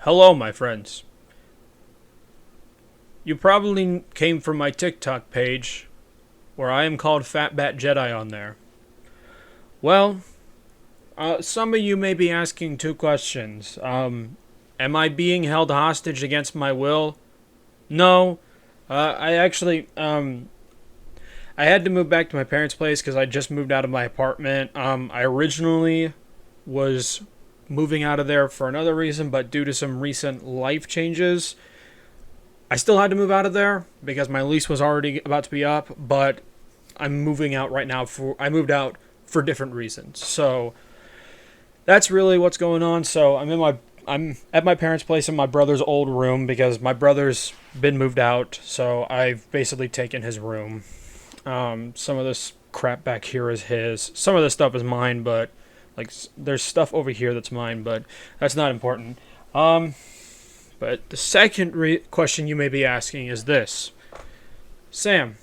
Hello, my friends. You probably came from my TikTok page, where I am called Fatbat Jedi on there. Well, some of you may be asking two questions. Am I being held hostage against my will? No. I actually, I had to move back to my parents' place because I just moved out of my apartment. I originally was moving out of there for another reason, but due to some recent life changes, I still had to move out of there because my lease was already about to be up, but I'm moving out right now I moved out for different reasons. So that's really what's going on. So I'm at my parents' place in my brother's old room because my brother's been moved out, so I've basically taken his room. Some of this crap back here is his. Some of this stuff is mine, but there's stuff over here that's mine, but that's not important. But the second question you may be asking is this: Sam,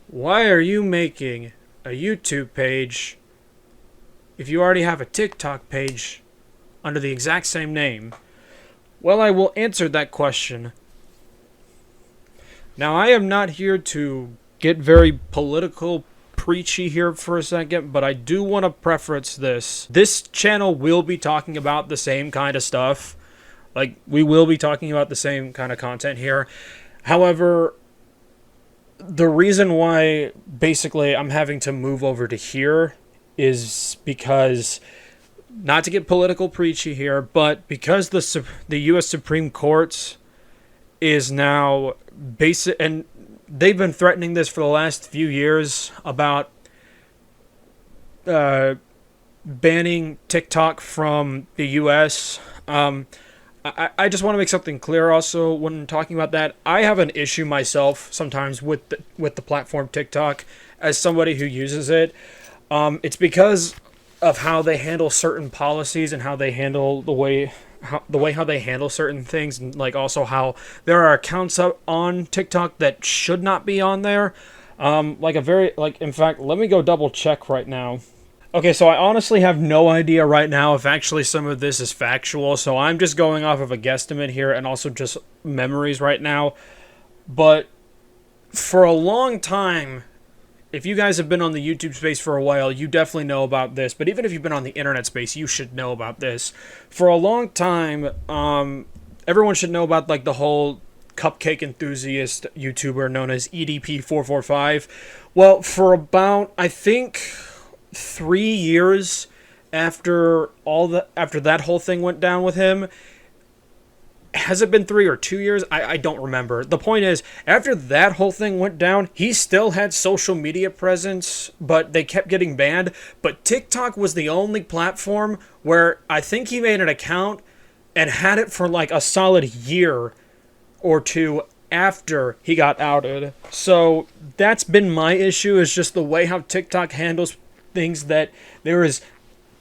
why are you making a YouTube page if you already have a TikTok page under the exact same name? Well, I will answer that question. Now, I am not here to get very political preachy here for a second, but I do want to preface this. This channel will be talking about the same kind of stuff. We will be talking about the same kind of content here. However, the reason why basically I'm having to move over to here is because, not to get political preachy here, but because the U.S. Supreme Court is now basic, and they've been threatening this for the last few years about banning TikTok from the U.S. I just want to make something clear also when talking about that. I have an issue myself sometimes with the platform TikTok as somebody who uses it. It's because of how they handle certain policies and how they handle the way how they handle certain things, and also how there are accounts on TikTok that should not be on there. In fact, let me go double check right now. Okay, so I honestly have no idea right now if actually some of this is factual, so I'm just going off of a guesstimate here and also just memories right now. But for a long time, if you guys have been on the YouTube space for a while, you definitely know about this. But even if you've been on the internet space, you should know about this. For a long time, everyone should know about the whole cupcake enthusiast YouTuber known as EDP445. Well, for about, I think, 3 years after that whole thing went down with him. Has it been 3 or 2 years? I don't remember. The point is, after that whole thing went down, he still had social media presence, but they kept getting banned. But TikTok was the only platform where I think he made an account and had it for a solid year or two after he got outed. So that's been my issue, is just the way how TikTok handles things, that there is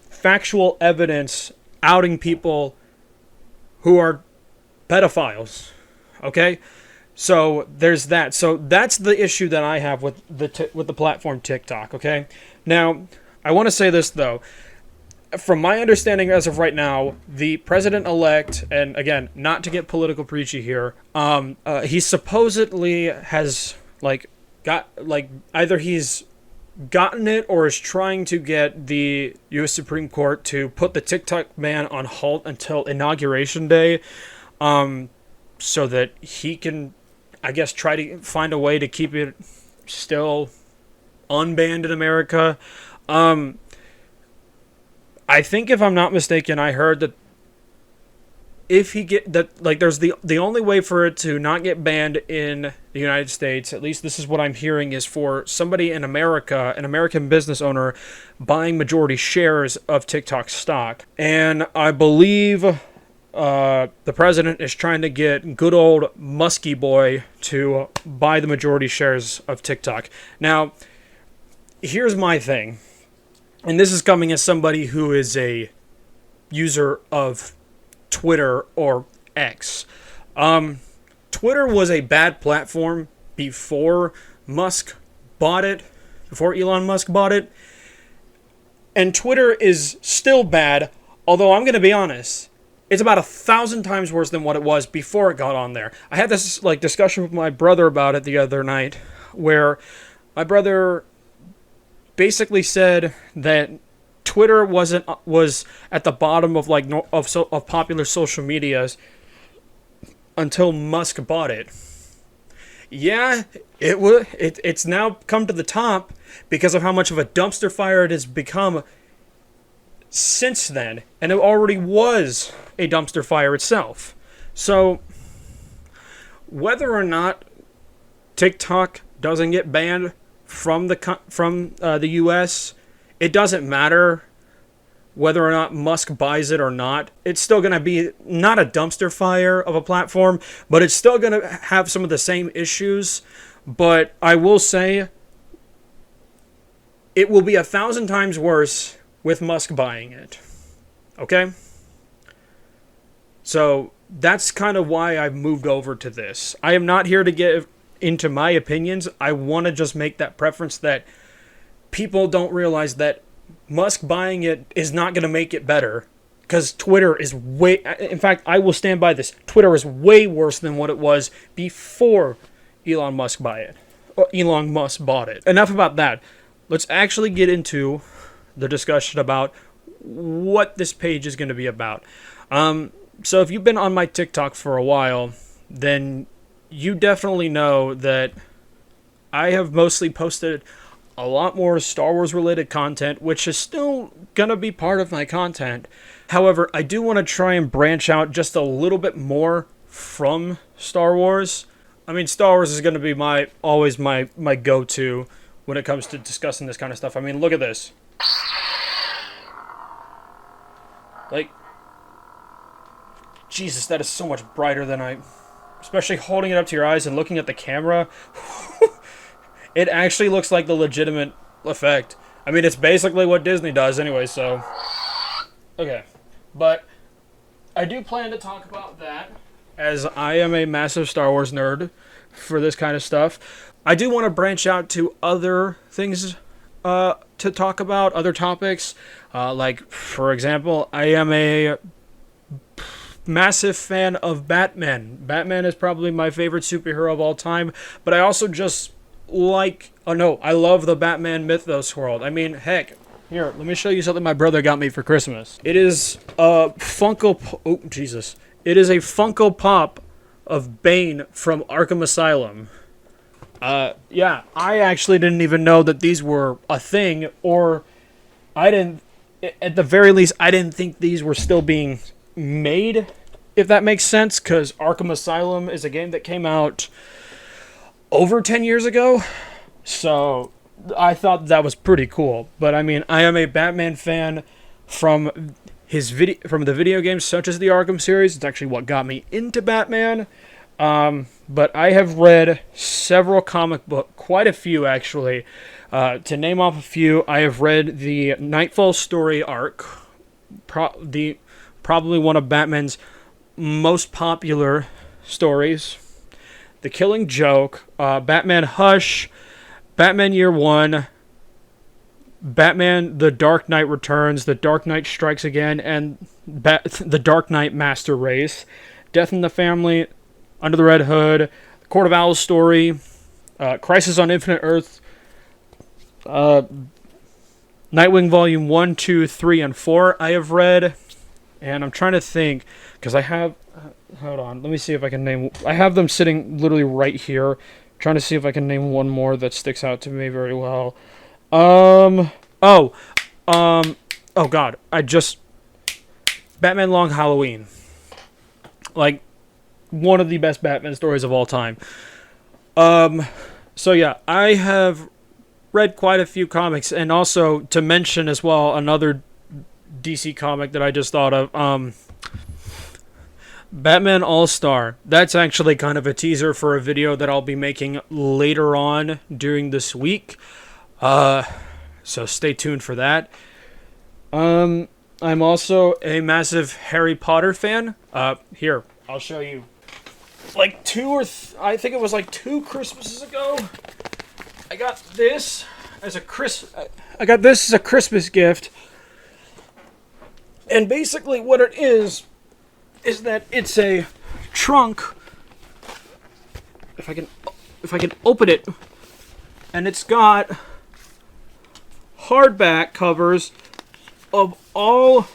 factual evidence outing people who are pedophiles. Okay, so there's that. So that's the issue that I have with the platform TikTok. Okay, now I want to say this though. From my understanding as of right now, the president-elect, and again, not to get political preachy here, he supposedly has either he's gotten it or is trying to get the U.S. Supreme Court to put the TikTok ban on halt until Inauguration Day, so that he can, I guess, try to find a way to keep it still unbanned in America. I think, if I'm not mistaken, I heard that if he there's the only way for it to not get banned in the United States, at least this is what I'm hearing, is for somebody in America, an American business owner, buying majority shares of TikTok stock. And I believe the president is trying to get good old Muskie boy to buy the majority shares of TikTok. Now, here's my thing, and this is coming as somebody who is a user of Twitter or X. Twitter was a bad platform before Musk bought it, before Elon Musk bought it. And Twitter is still bad, although I'm going to be honest, it's about 1,000 times worse than what it was before it got on there. I had this like discussion with my brother about it the other night, where my brother basically said that Twitter was at the bottom of like of popular social medias until Musk bought it. Yeah, it's now come to the top because of how much of a dumpster fire it has become since then, and it already was a dumpster fire itself. So whether or not TikTok doesn't get banned from the U.S., it doesn't matter whether or not Musk buys it or not. It's still going to be not a dumpster fire of a platform, but it's still going to have some of the same issues. But I will say it will be 1,000 times worse with Musk buying it. Okay? So that's kind of why I've moved over to this. I am not here to get into my opinions. I want to just make that preference that people don't realize that Musk buying it is not going to make it better, because Twitter is way... In fact, I will stand by this. Twitter is way worse than what it was before Elon Musk bought it. Enough about that. Let's actually get into the discussion about what this page is going to be about. So if you've been on my TikTok for a while, then you definitely know that I have mostly posted a lot more Star Wars related content, which is still going to be part of my content. However, I do want to try and branch out just a little bit more from Star Wars. I mean, Star Wars is going to be always my go-to when it comes to discussing this kind of stuff. I mean, look at this. Like, Jesus, that is so much brighter than especially holding it up to your eyes and looking at the camera. It actually looks like the legitimate effect. I mean, it's basically what Disney does anyway, so... Okay. But I do plan to talk about that, as I am a massive Star Wars nerd for this kind of stuff. I do want to branch out to other things to talk about, other topics. Like, for example, I am a massive fan of Batman. Batman is probably my favorite superhero of all time, but I also just I love the Batman mythos world. I mean, heck, here, let me show you something my brother got me for Christmas. It is a It is a Funko Pop of Bane from Arkham Asylum. Yeah, I actually didn't even know that these were a thing, or at the very least, I didn't think these were still being made, if that makes sense, because Arkham Asylum is a game that came out over 10 years ago, so I thought that was pretty cool. But I mean, I am a Batman fan from the video games such as the Arkham series. It's actually what got me into Batman. But I have read several comic books, quite a few actually. To name off a few, I have read the Nightfall story arc, probably one of Batman's most popular stories. The Killing Joke, Batman Hush, Batman Year One, Batman The Dark Knight Returns, The Dark Knight Strikes Again, and The Dark Knight Master Race, Death in the Family, Under the Red Hood, Court of Owls story, Crisis on Infinite Earth, Nightwing Volume 1, 2, 3, and 4 I have read. And I'm trying to think, because I have... hold on, let me see if I can name... I have them sitting literally right here. Trying to see if I can name one more that sticks out to me very well. Oh God, Batman Long Halloween. Like, one of the best Batman stories of all time. So yeah, I have read quite a few comics, and also to mention as well another DC comic that I just thought of, Batman All-Star. That's actually kind of a teaser for a video that I'll be making later on during this week. So stay tuned for that. I'm also a massive Harry Potter fan. Here, I'll show you. Like I think it was like 2 Christmases ago, I got this as a Christmas gift. And basically what it is is that it's a trunk. If I can open it, and it's got hardback covers of all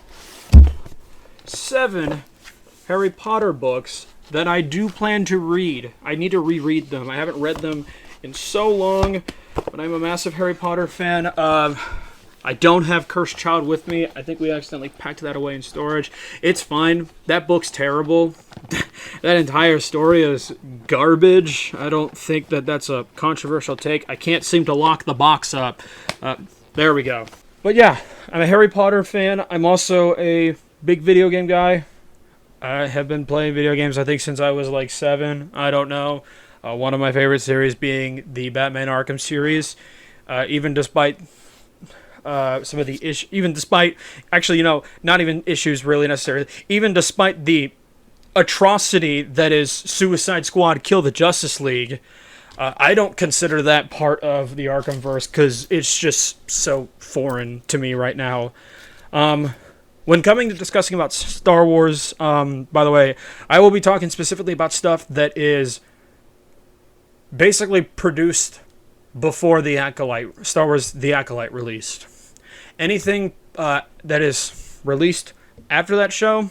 7 Harry Potter books that I do plan to read. I need to reread them. I haven't read them in so long, but I'm a massive Harry Potter fan. I don't have Cursed Child with me. I think we accidentally packed that away in storage. It's fine. That book's terrible. That entire story is garbage. I don't think that that's a controversial take. I can't seem to lock the box up. There we go. But yeah, I'm a Harry Potter fan. I'm also a big video game guy. I have been playing video games, I think, since I was like 7. I don't know. One of my favorite series being the Batman Arkham series. Even despite some of the issues, even despite, actually, not even issues really necessarily, even despite the atrocity that is Suicide Squad Kill the Justice League, I don't consider that part of the Arkhamverse because it's just so foreign to me right now. When coming to discussing about Star Wars, by the way, I will be talking specifically about stuff that is basically produced before the Acolyte, Star Wars The Acolyte released. Anything that is released after that show,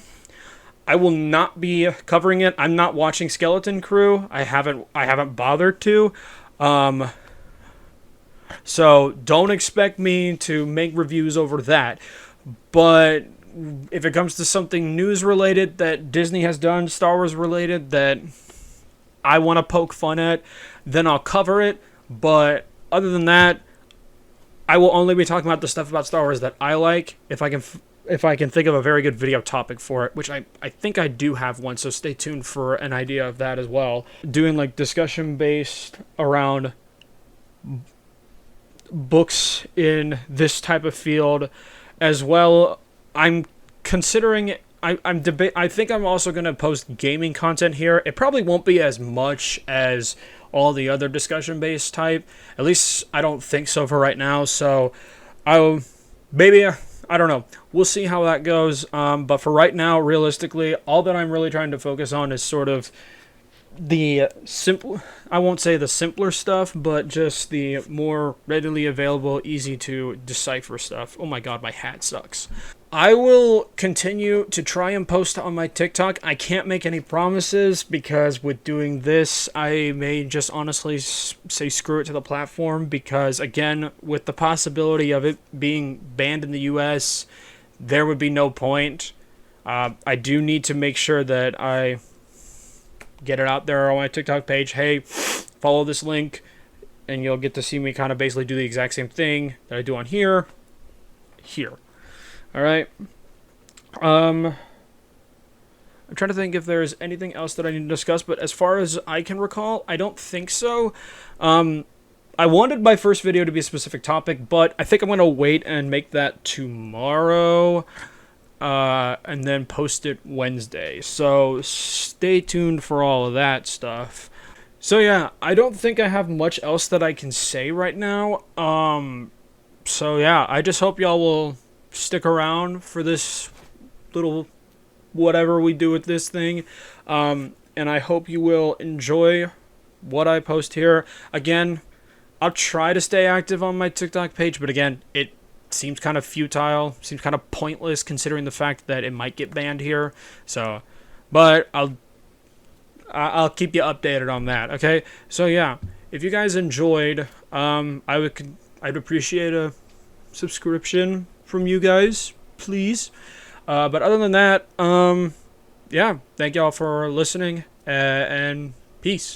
I will not be covering it. I'm not watching Skeleton Crew. I haven't bothered to. So don't expect me to make reviews over that. But if it comes to something news related that Disney has done, Star Wars related, that I want to poke fun at, then I'll cover it. But other than that, I will only be talking about the stuff about Star Wars that I like, if I can think of a very good video topic for it, which I think I do have one, so stay tuned for an idea of that as well. Doing like discussion based around books in this type of field as well. I'm considering I think I'm also going to post gaming content here. It probably won't be as much as all the other discussion-based type. At least I don't think so for right now. So I don't know. We'll see how that goes. But for right now, realistically, all that I'm really trying to focus on is sort of the simple, I won't say the simpler stuff, but just the more readily available, easy to decipher stuff. Oh my god, my hat sucks. I will continue to try and post on my TikTok. I can't make any promises because with doing this, I may just honestly say screw it to the platform because, again, with the possibility of it being banned in the US, there would be no point. I do need to make sure that I get it out there on my TikTok page. Hey, follow this link, and you'll get to see me kind of basically do the exact same thing that I do on here. Alright. I'm trying to think if there's anything else that I need to discuss, but as far as I can recall, I don't think so. I wanted my first video to be a specific topic, but I think I'm going to wait and make that tomorrow, and then post it Wednesday. So stay tuned for all of that stuff. So yeah, I don't think I have much else that I can say right now. So yeah, I just hope y'all will stick around for this little whatever we do with this thing. And I hope you will enjoy what I post here. Again, I'll try to stay active on my TikTok page, but again, it seems kind of futile, seems kind of pointless considering the fact that it might get banned here. So, but I'll keep you updated on that, okay? So yeah, if you guys enjoyed, I'd appreciate a subscription from you guys, please. But other than that, yeah, thank y'all for listening, and peace.